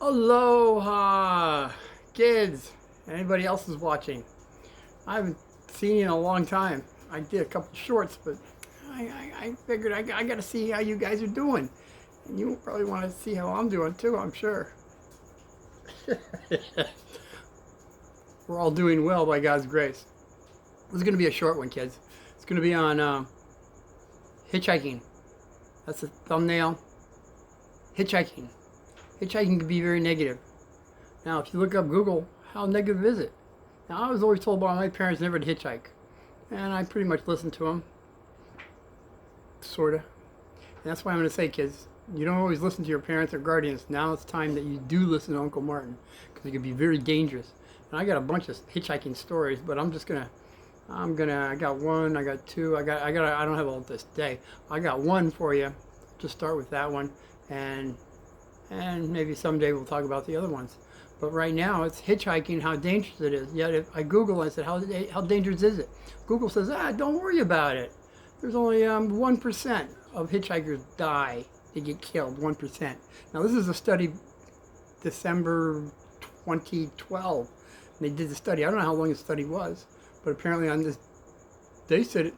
Aloha, kids. Anybody else is watching? I haven't seen you in a long time. I did a couple shorts, but I figured I got to see how you guys are doing. And you probably want to see how I'm doing too, I'm sure. We're all doing well by God's grace. This is going to be a short one, kids. It's going to be on hitchhiking. That's the thumbnail. Hitchhiking. Hitchhiking can be very negative. Now, if you look up Google, how negative is it? Now, I was always told by my parents never to hitchhike. And I pretty much listened to them. Sorta. And that's why I'm going to say, kids, you don't always listen to your parents or guardians. Now it's time that you do listen to Uncle Martin. Because it can be very dangerous. And I got a bunch of hitchhiking stories, but I'm gonna, I got one, I got two, I don't have all this day. I got one for you. Just start with that one. And maybe someday we'll talk about the other ones. But right now, it's hitchhiking, how dangerous it is. Yet if I Google, I said, how dangerous is it? Google says, don't worry about it. There's only 1% of hitchhikers die. They get killed, 1%. Now, this is a study, December 2012. And they did the study. I don't know how long the study was, but apparently on this, they said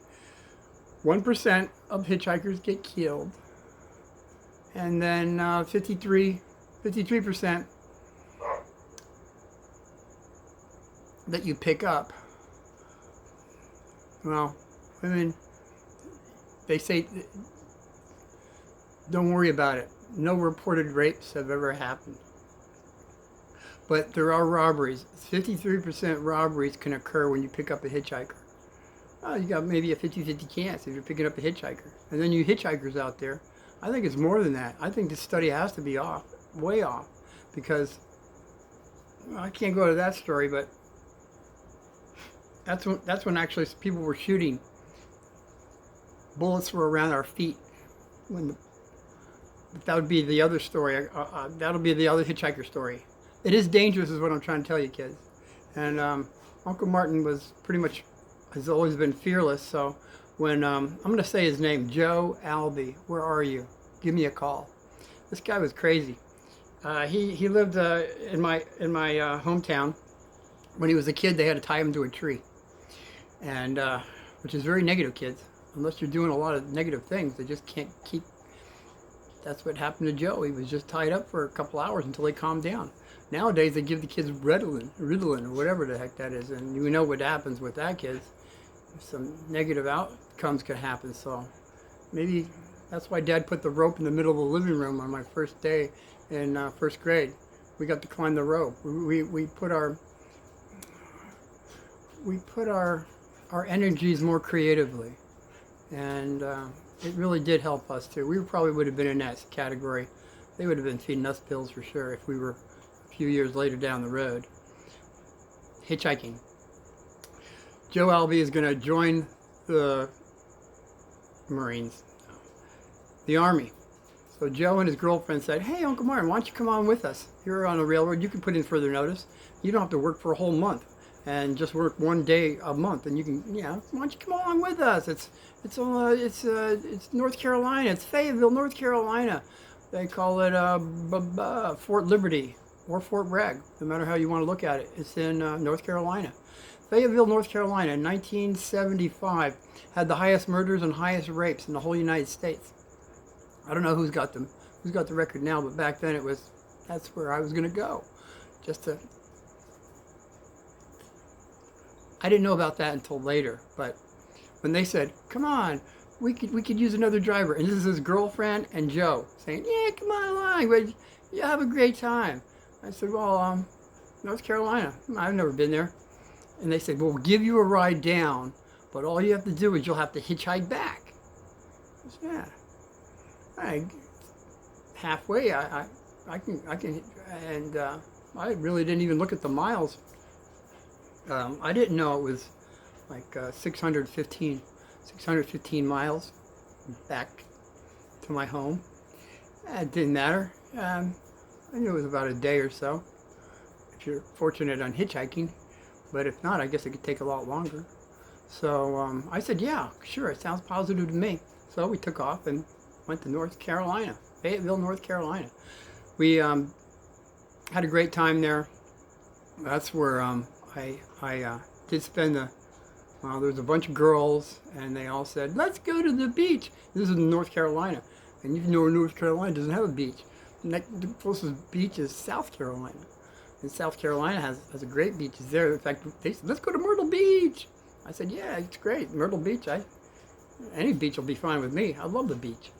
1% of hitchhikers get killed. And then 53% that you pick up. Well, women, they say, don't worry about it. No reported rapes have ever happened. But there are robberies. 53% robberies can occur when you pick up a hitchhiker. You got maybe a 50-50 chance if you're picking up a hitchhiker. And then you hitchhikers out there, I think it's more than that. I think this study has to be off, way off, because I can't go to that story, but that's when actually people were shooting. Bullets were around our feet. That would be the other story. That'll be the other hitchhiker story. It is dangerous, is what I'm trying to tell you, kids. And Uncle Martin has always been fearless. So when I'm going to say his name, Joe Albee, where are you? Give me a call. This guy was crazy. He lived in my hometown. When he was a kid, they had to tie him to a tree, and which is very negative, kids. Unless you're doing a lot of negative things, they just can't keep. That's what happened to Joe. He was just tied up for a couple hours until they calmed down. Nowadays, they give the kids Ritalin, or whatever the heck that is, and you know what happens with that, kids. Some negative outcomes could happen. So maybe that's why Dad put the rope in the middle of the living room on my first day in first grade. We got to climb the rope. We put our energies more creatively, and it really did help us too. We probably would have been in that category. They would have been feeding us pills for sure if we were a few years later down the road. Hitchhiking. Joe Albee is going to join the Marines, the Army. So Joe and his girlfriend said, hey, Uncle Martin, why don't you come on with us? You're on the railroad. You can put in further notice. You don't have to work for a whole month and just work one day a month. And you can, why don't you come along with us? It's North Carolina. It's Fayetteville, North Carolina. They call it Fort Liberty or Fort Bragg, no matter how you want to look at it. It's in North Carolina. Fayetteville, North Carolina, in 1975, had the highest murders and highest rapes in the whole United States. I don't know who's got the record now, but back then that's where I was going to go. I didn't know about that until later, but when they said, come on, we could use another driver, and this is his girlfriend and Joe saying, yeah, come on along, you have a great time. I said, well, North Carolina, I've never been there. And they said, well, we'll give you a ride down, but all you have to do is you'll have to hitchhike back. I said, halfway, I can, and I really didn't even look at the miles. I didn't know it was like 615 miles back to my home. It didn't matter. I knew it was about a day or so, if you're fortunate on hitchhiking. But if not, I guess it could take a lot longer. So I said, yeah, sure, it sounds positive to me. So we took off and went to North Carolina, Fayetteville, North Carolina. We had a great time there. That's where I did spend the. Well, there was a bunch of girls, and they all said, "Let's go to the beach." This is in North Carolina, and you know North Carolina doesn't have a beach. The closest beach is South Carolina, and South Carolina has a great beaches there. In fact, they said, "Let's go to Myrtle Beach." I said, "Yeah, it's great, Myrtle Beach. Any beach will be fine with me. I love the beach."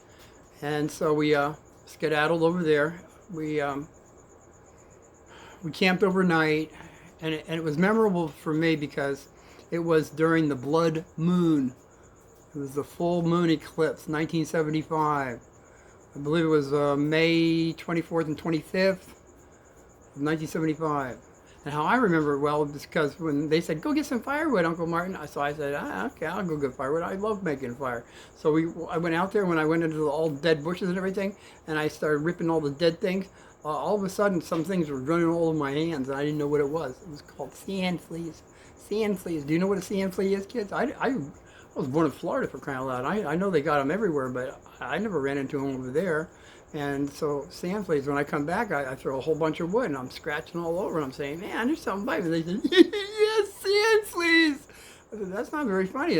And so we skedaddled over there. We camped overnight, and it was memorable for me because it was during the blood moon. It was the full moon eclipse, 1975. I believe it was May 24th and 25th of 1975. And how I remember it well is because when they said, "Go get some firewood, Uncle Martin," I said, "Okay, I'll go get firewood. I love making fire." So I went out there when I went into all dead bushes and everything, and I started ripping all the dead things. All of a sudden, some things were running all over my hands, and I didn't know what it was. It was called sand fleas. Sand fleas. Do you know what a sand flea is, kids? I was born in Florida, for crying out loud. I know they got them everywhere, but I never ran into them over there. And so sand fleas, when I come back, I throw a whole bunch of wood, and I'm scratching all over, and I'm saying, "Man, there's something biting me." They said, "Yes, sand fleas." I said, "That's not very funny.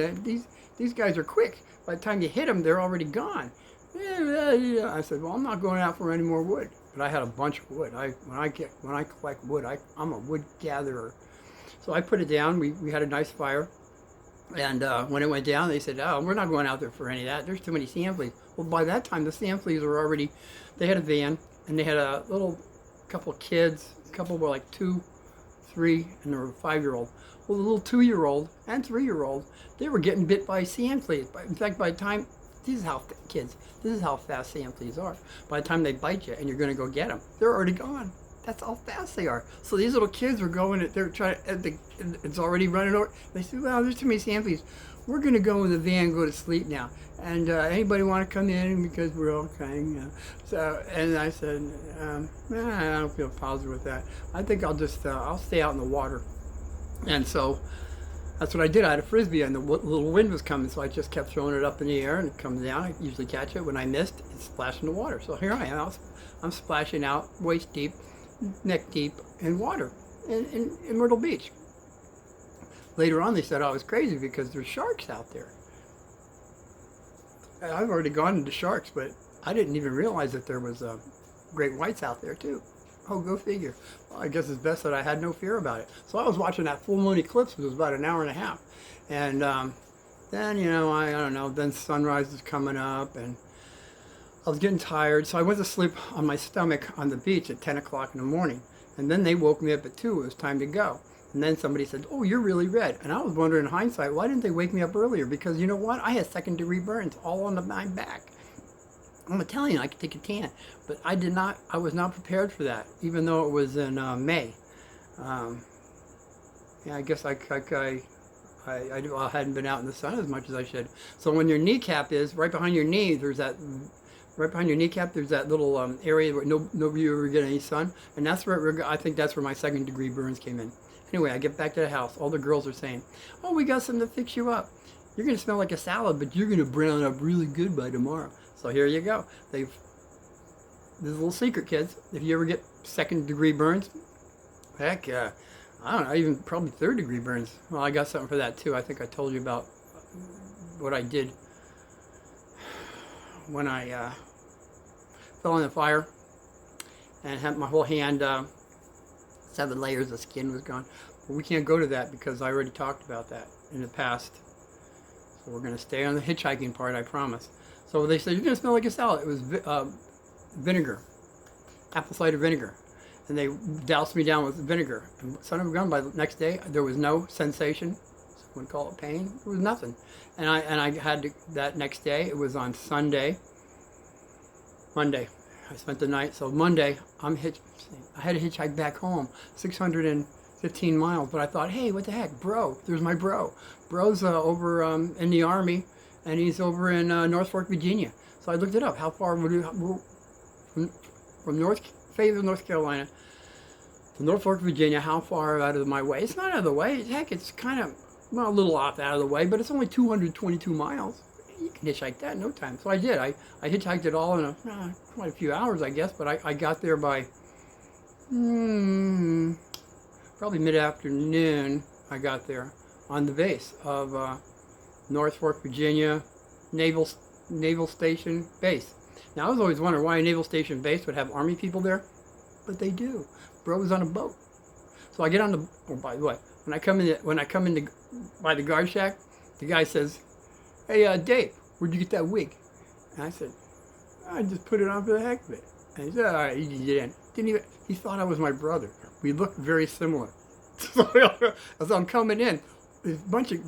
These guys are quick. By the time you hit them, they're already gone." Yeah. I said, "Well, I'm not going out for any more wood." But I had a bunch of wood. When I collect wood, I'm a wood gatherer. So I put it down. We had a nice fire. And when it went down, they said, "Oh, we're not going out there for any of that. There's too many sand fleas." Well, by that time, the sand fleas were already, they had a van, and they had a couple of kids. A couple were like 2, 3, and there were a 5-year-old. Well, the little 2-year-old and 3-year-old, they were getting bit by sand fleas. In fact, by the time, this is how fast sand fleas are. By the time they bite you and you're going to go get them, they're already gone. That's how fast they are. So these little kids were going, they're trying, it's already running over. They said, "Well, there's too many sand fleas. We're going to go in the van and go to sleep now. And anybody want to come in because we're okay?" So, and I said, "I don't feel positive with that. I think I'll stay out in the water." And so that's what I did. I had a Frisbee, and the little wind was coming, so I just kept throwing it up in the air, and it comes down. I usually catch it. When I missed, it splashed in the water. So here I am. I'm splashing out waist deep, neck deep in water in Myrtle Beach. Later on, they said I was crazy because there's sharks out there. I've already gone into sharks, but I didn't even realize that there was great whites out there too. Oh, go figure. Well, I guess it's best that I had no fear about it. So I was watching that full moon eclipse, which was about an hour and a half. And then, I don't know, then sunrise was coming up, and I was getting tired. So I went to sleep on my stomach on the beach at 10 o'clock in the morning. And then they woke me up at 2. It was time to go. And then somebody said, "Oh, you're really red." And I was wondering in hindsight, why didn't they wake me up earlier? Because you know what? I had second-degree burns all on my back. I'm Italian, I could take a tan, but I was not prepared for that, even though it was in May. I guess I hadn't been out in the sun as much as I should. So when your kneecap is right behind your knee, there's that little area where nobody ever get any sun, and that's where I think that's where my second-degree burns came in. Anyway, I get back to the house. All the girls are saying, "Oh, we got something to fix you up. You're going to smell like a salad, but you're going to brown up really good by tomorrow." So here you go. There's a little secret, kids. If you ever get second-degree burns, heck, I don't know, even probably third-degree burns. Well, I got something for that too. I think I told you about what I did when I fell in the fire and had my whole hand, 7 layers of skin was gone. But we can't go to that because I already talked about that in the past. So we're going to stay on the hitchhiking part, I promise. So they said, "You're going to smell like a salad." It was vinegar, apple cider vinegar. And they doused me down with vinegar. And son of a gun, by the next day, there was no sensation. Someone call it pain. There was nothing. And I had to, that next day, it was on Monday. I spent the night. So Monday, I had to hitchhike back home, 615 miles. But I thought, hey, what the heck, bro? There's my bro. Bro's over in the Army, and he's over in North Fork, Virginia. So I looked it up. How far would it from Fayetteville, North Carolina to North Fork, Virginia? How far out of my way? It's not out of the way. Heck, it's kind of, well, a little off out of the way, but it's only 222 miles. You can hitchhike that in no time. So I did. I hitchhiked it all in quite a few hours, I guess, but I got there by Hmm, probably mid-afternoon I got there on the base of Norfolk, Virginia Naval Naval Station Base. Now I was always wondering why a naval station base would have Army people there, but they do. Bro was on a boat, so I get on the. Oh, by the way, when I come in by the guard shack, the guy says, "Hey, Dave, where'd you get that wig?" And I said, "I just put it on for the heck of it." And he said, "All right, you can get in." Didn't even. He thought I was my brother. We looked very similar. So as I'm coming in, there's a bunch of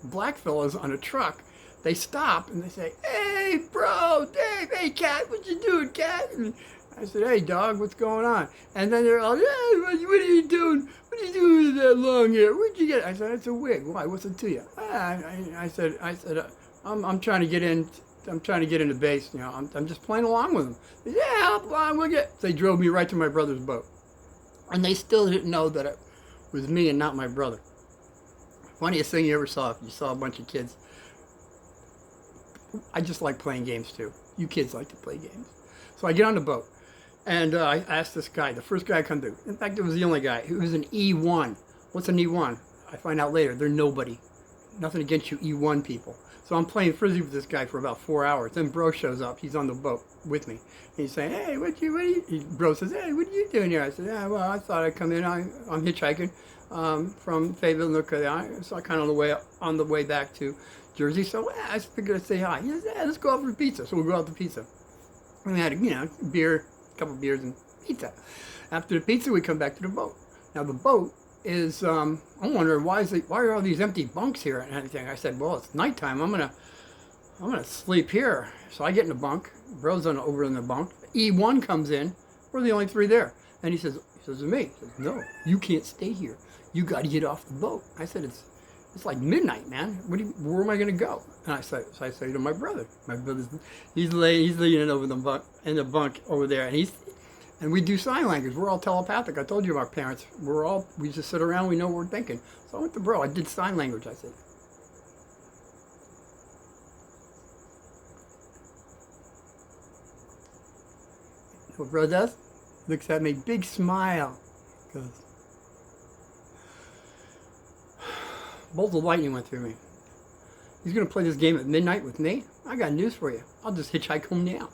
black fellas on a truck. They stop and they say, "Hey, bro, Dave, hey, cat, what you doing, cat?" And I said, "Hey, dog, what's going on?" And then they're all, "Hey, what are you doing? What are you doing with that long hair? Where'd you get it?" I said, "It's a wig. Why? What's it to you?" I said, I'm trying to get in. I'm trying to get into base. You know, I'm just playing along with them. They said, "Yeah, hop along, we'll get." They drove me right to my brother's boat, and they still didn't know that it was me and not my brother. Funniest thing you ever saw, if you saw a bunch of kids. I just like playing games too. You kids like to play games. So I get on the boat, and I asked this guy, the first guy I come to. In fact, it was the only guy. It was an E1. What's an E1? I find out later. They're nobody. Nothing against you E1 people. So I'm playing frisbee with this guy for about 4 hours. Then Bro shows up. He's on the boat with me. He's saying, "Hey, Bro says, "Hey, what are you doing here?" I said, "Yeah, well, I thought I'd come in. I'm hitchhiking from Fayetteville, North Carolina. So I kind of on the way back to Jersey. So I figured I'd say hi." He says, "Yeah, let's go out for pizza." So we'll go out to pizza. And we had, beer, a couple of beers and pizza. After the pizza, we come back to the boat. Now the boat is, I'm wondering why are all these empty bunks here and everything. I said, "Well, it's nighttime. I'm gonna sleep here." So I get in the bunk. Bro's over in the bunk. E1 comes in. We're the only three there. And he says to me, he says, "No, you can't stay here. You got to get off the boat." I said, It's like midnight, man. Where am I going to go?" And I say to my brother. My brother's, he's leaning over in the bunk over there, and we do sign language. We're all telepathic. I told you our parents. We just sit around. We know what we're thinking. So I went to Bro. I did sign language. I said, what Bro does? Looks at me, big smile. Goes, bolt of lightning went through me. He's going to play this game at midnight with me? I got news for you. I'll just hitchhike home now.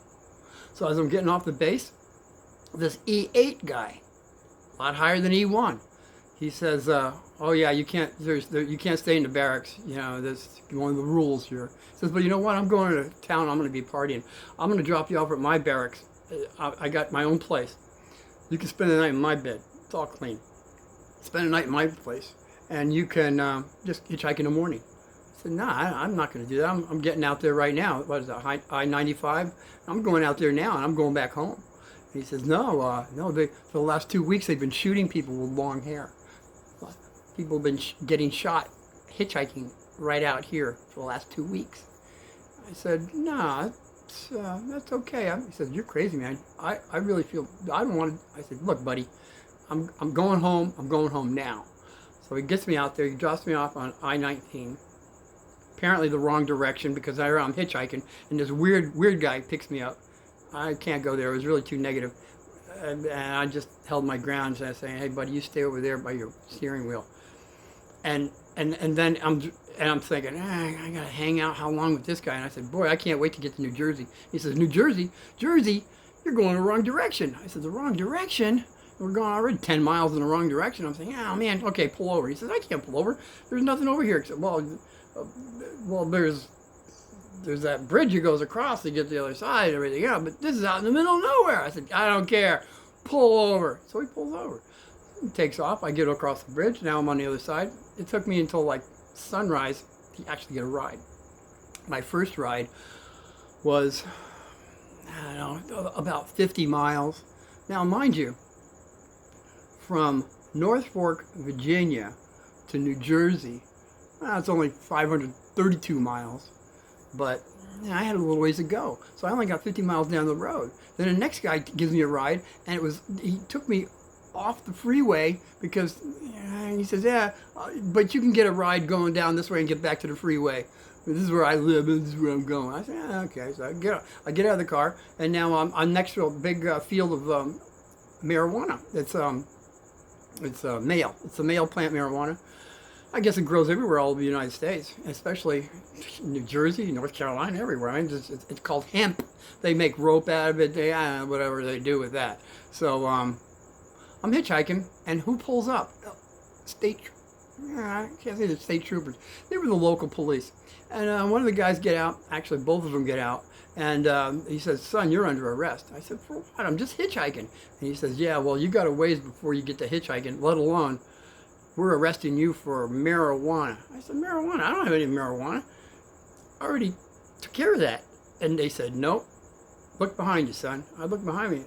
So as I'm getting off the base, this E8 guy, a lot higher than E1, he says, "Oh yeah, you can't stay in the barracks. You know, that's one of the rules here." He says, "But you know what? I'm going to town. I'm going to be partying. I'm going to drop you off at my barracks. I got my own place. You can spend the night in my bed. It's all clean. Spend the night in my place. And you can just hitchhike in the morning." I said, "Nah, I'm not going to do that. I'm getting out there right now." What is that, I-95? I'm going out there now, and I'm going back home. And he says, No, for the last 2 weeks, they've been shooting people with long hair. People have been getting shot hitchhiking right out here for the last 2 weeks. I said, "Nah, that's okay." He said, "You're crazy, man. I really feel, I don't want to." I said, "Look, buddy, I'm going home. I'm going home now." So he gets me out there. He drops me off on I-19. Apparently the wrong direction, because I'm hitchhiking, and this weird guy picks me up. I can't go there. It was really too negative. And I just held my ground, and I was saying, "Hey, buddy, you stay over there by your steering wheel." And then I'm thinking, I gotta hang out how long with this guy? And I said, "Boy, I can't wait to get to New Jersey." He says, "New Jersey? Jersey? You're going the wrong direction." I said, "The wrong direction? We're going already 10 miles in the wrong direction." I'm saying, "Oh man, okay, pull over." He says, "I can't pull over. There's nothing over here except, well, there's that bridge that goes across to get to the other side and everything else, but this is out in the middle of nowhere." I said, "I don't care. Pull over." So he pulls over. He takes off. I get across the bridge. Now I'm on the other side. It took me until like sunrise to actually get a ride. My first ride was, I don't know, about 50 miles. Now, mind you, from Norfolk, Virginia to New Jersey, it's only 532 miles, but I had a little ways to go. So I only got 50 miles down the road. Then the next guy gives me a ride, and he took me off the freeway because he says, "Yeah, but you can get a ride going down this way and get back to the freeway. This is where I live, and this is where I'm going." I said, "Yeah, okay." So I get out of the car, and now I'm next to a big field of marijuana. It's male. It's a male plant marijuana. I guess it grows everywhere all over the United States, especially New Jersey, North Carolina, everywhere. I mean, it's called hemp. They make rope out of it. They, I don't know, whatever they do with that. So I'm hitchhiking, and who pulls up? I can't say the state troopers. They were the local police. And one of the guys get out. Actually, both of them get out. And he says, "Son, you're under arrest." I said, "For what? I'm just hitchhiking." And he says, "Yeah, well, you got a ways before you get to hitchhiking, let alone we're arresting you for marijuana." I said, "Marijuana? I don't have any marijuana. I already took care of that." And they said, "Nope. Look behind you, son." I looked behind me.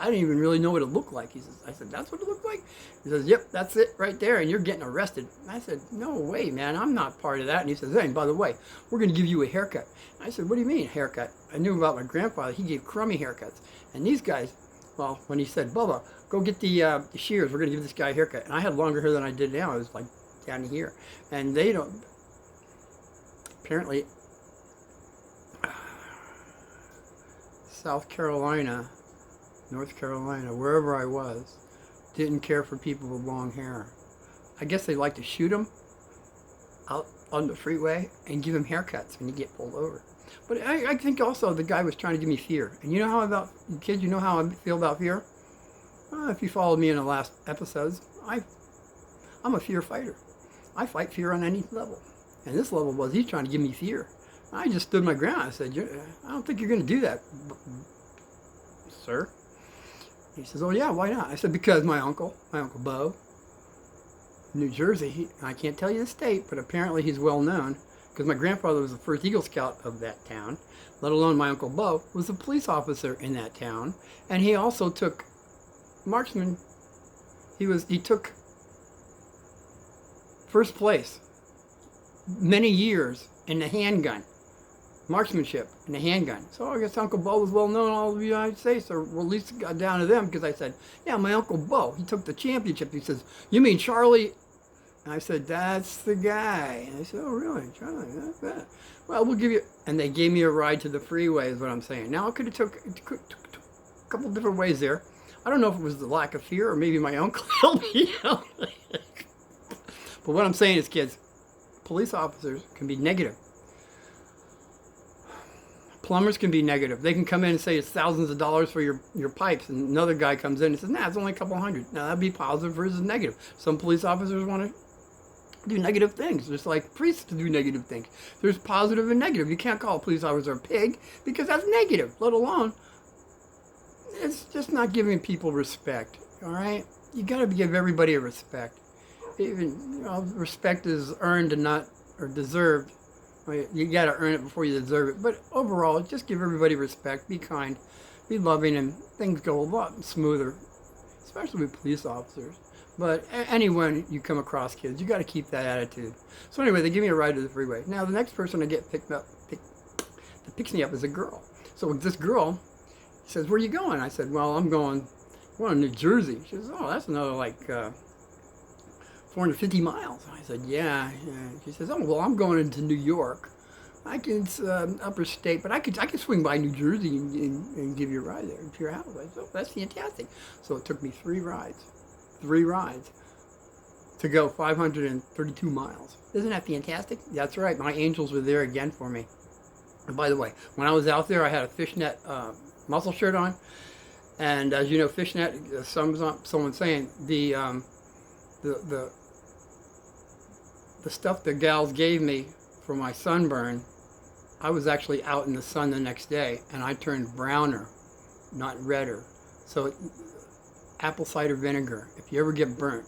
I didn't even really know what it looked like. He says, I said, "That's what it looked like?" He says, "Yep, that's it right there, and you're getting arrested." And I said, "No way, man. I'm not part of that." And he says, "Hey, by the way, we're going to give you a haircut." And I said, "What do you mean, haircut?" I knew about my grandfather. He gave crummy haircuts. And these guys, well, when he said, "Bubba, go get the shears. We're going to give this guy a haircut." And I had longer hair than I did now. It was like down here. And they don't, apparently, South Carolina, North Carolina, wherever I was, didn't care for people with long hair. I guess they like to shoot them out on the freeway and give them haircuts when you get pulled over. But I think also the guy was trying to give me fear. And you know how about, kids, you know how I feel about fear? If you followed me in the last episodes, I'm a fear fighter. I fight fear on any level. And this level was, he's trying to give me fear. I just stood my ground. I said, "I don't think you're going to do that, sir." He says, "Oh yeah, why not?" I said, "Because my uncle Bo, New Jersey, I can't tell you the state, but apparently he's well known, because my grandfather was the first Eagle Scout of that town, let alone my Uncle Bo was a police officer in that town, and he also took marksman. He took first place many years in the handgun, marksmanship in the handgun. So I guess Uncle Bo was well known all over the United States, or at least it got down to them, because I said, "Yeah, my Uncle Bo, he took the championship." He says, "You mean Charlie?" And I said, "That's the guy." And I said, "Oh, really, Charlie? That's bad. Well, we'll give you," and they gave me a ride to the freeway, is what I'm saying. Now, it could have took a couple different ways there. I don't know if it was the lack of fear, or maybe my uncle helped me out. But what I'm saying is, kids, police officers can be negative. Plumbers can be negative. They can come in and say it's thousands of dollars for your pipes, and another guy comes in and says, "Nah, it's only a couple hundred." Now, that'd be positive versus negative. Some police officers want to do negative things, just like priests do negative things. There's positive and negative. You can't call a police officer a pig, because that's negative, let alone, it's just not giving people respect, all right? You got to give everybody a respect. Even, respect is earned and not, or deserved. You got to earn it before you deserve it. But overall, just give everybody respect, be kind, be loving, and things go a lot smoother, especially with police officers. But anyone you come across, kids, you got to keep that attitude. So anyway, they give me a ride to the freeway. Now, the next person I get that picks me up is a girl. So with this girl, she says, "Where are you going?" I said, "Well, I'm going to New Jersey." She says, "Oh, that's another like 450 miles. I said, yeah. She says, "Oh, well, I'm going into New York. It's upper state, but I could swing by New Jersey and give you a ride there to your house." I said, "Oh, that's fantastic." So it took me 3 rides to go 532 miles. Isn't that fantastic? That's right. My angels were there again for me. And by the way, when I was out there, I had a fishnet muscle shirt on. And as you know, fishnet, someone's saying, the stuff the gals gave me for my sunburn, I was actually out in the sun the next day, and I turned browner, not redder. So apple cider vinegar, if you ever get burnt,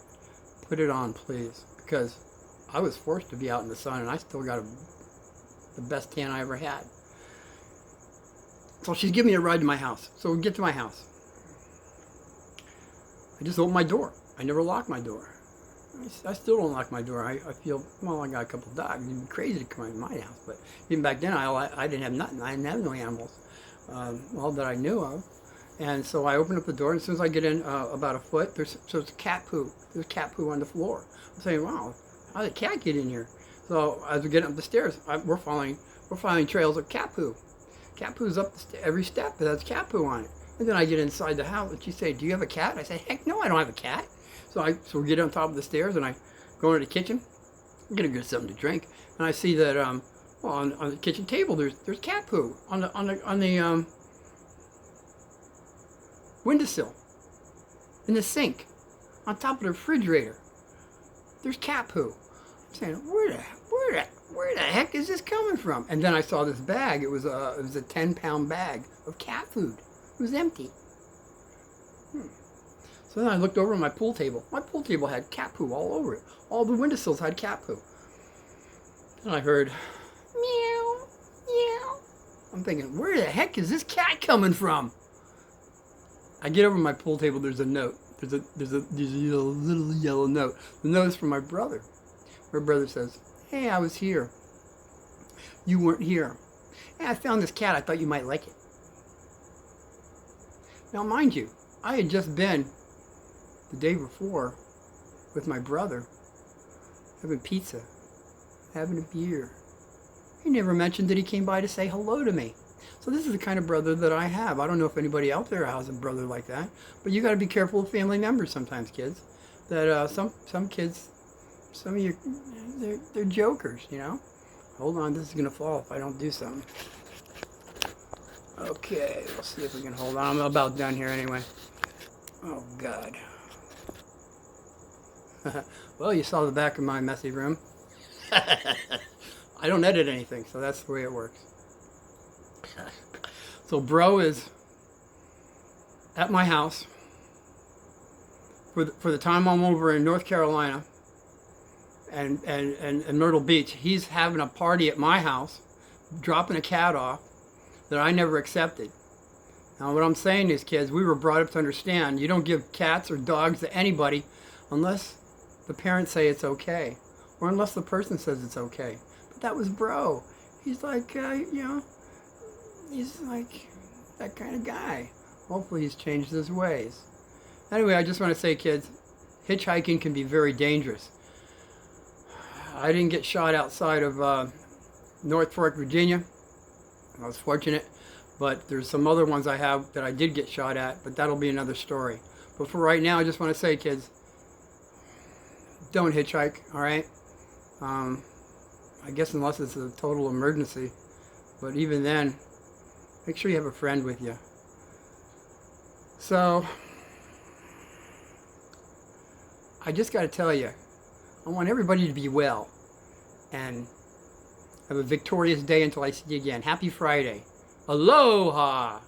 put it on, please, because I was forced to be out in the sun, and I still got the best tan I ever had. So she's giving me a ride to my house. So we get to my house. I just opened my door. I never locked my door. I still don't lock my door. I feel, well, I got a couple of dogs. It'd be crazy to come into my house. But even back then, I didn't have nothing. I didn't have no animals, all that I knew of. And so I opened up the door, and as soon as I get in about a foot, it's cat poo. There's cat poo on the floor. I'm saying, wow, how did a cat get in here? So as we get up the stairs, we're following trails of cat poo. Cat poo's up every step that has cat poo on it. And then I get inside the house, and she say, "Do you have a cat?" I say, "Heck no, I don't have a cat." So we get on top of the stairs, and I go into the kitchen, I'm gonna get something to drink, and I see that well, on the kitchen table there's cat poo on the windowsill, in the sink, on top of the refrigerator. There's cat poo. I'm saying, where the heck is this coming from? And then I saw this bag. It was a 10-pound bag of cat food. It was empty. So then I looked over at my pool table. My pool table had cat poo all over it. All the windowsills had cat poo. And I heard, meow, meow. I'm thinking, where the heck is this cat coming from? I get over my pool table. There's a note. There's a little yellow note. The note is from my brother. My brother says, "Hey, I was here. You weren't here. Hey, I found this cat. I thought you might like it." Now, mind you, I had just been the day before with my brother having pizza, having a beer. He never mentioned that he came by to say hello to me. So this is the kind of brother that I have. I don't know if anybody out there has a brother like that, but you got to be careful with family members sometimes, kids. That some kids, some of you, they're jokers, you know. Hold on, this is gonna fall if I don't do something. Okay, let's see if we can hold on. I'm about done here anyway. Oh God. Well, you saw the back of my messy room. I don't edit anything, so that's the way it works. So bro is at my house for the time I'm over in North Carolina and Myrtle Beach. He's having a party at my house, dropping a cat off that I never accepted. Now what I'm saying is, kids, we were brought up to understand you don't give cats or dogs to anybody unless the parents say it's okay, or unless the person says it's okay. But that was bro. He's like, he's like that kind of guy. Hopefully he's changed his ways. Anyway, I just want to say, kids, hitchhiking can be very dangerous. I didn't get shot outside of North Fork, Virginia. I was fortunate, but there's some other ones I have that I did get shot at, but that'll be another story. But for right now, I just want to say, kids, don't hitchhike, all right? I guess unless it's a total emergency, but even then, make sure you have a friend with you. So, I just got to tell you, I want everybody to be well and have a victorious day until I see you again. Happy Friday. Aloha!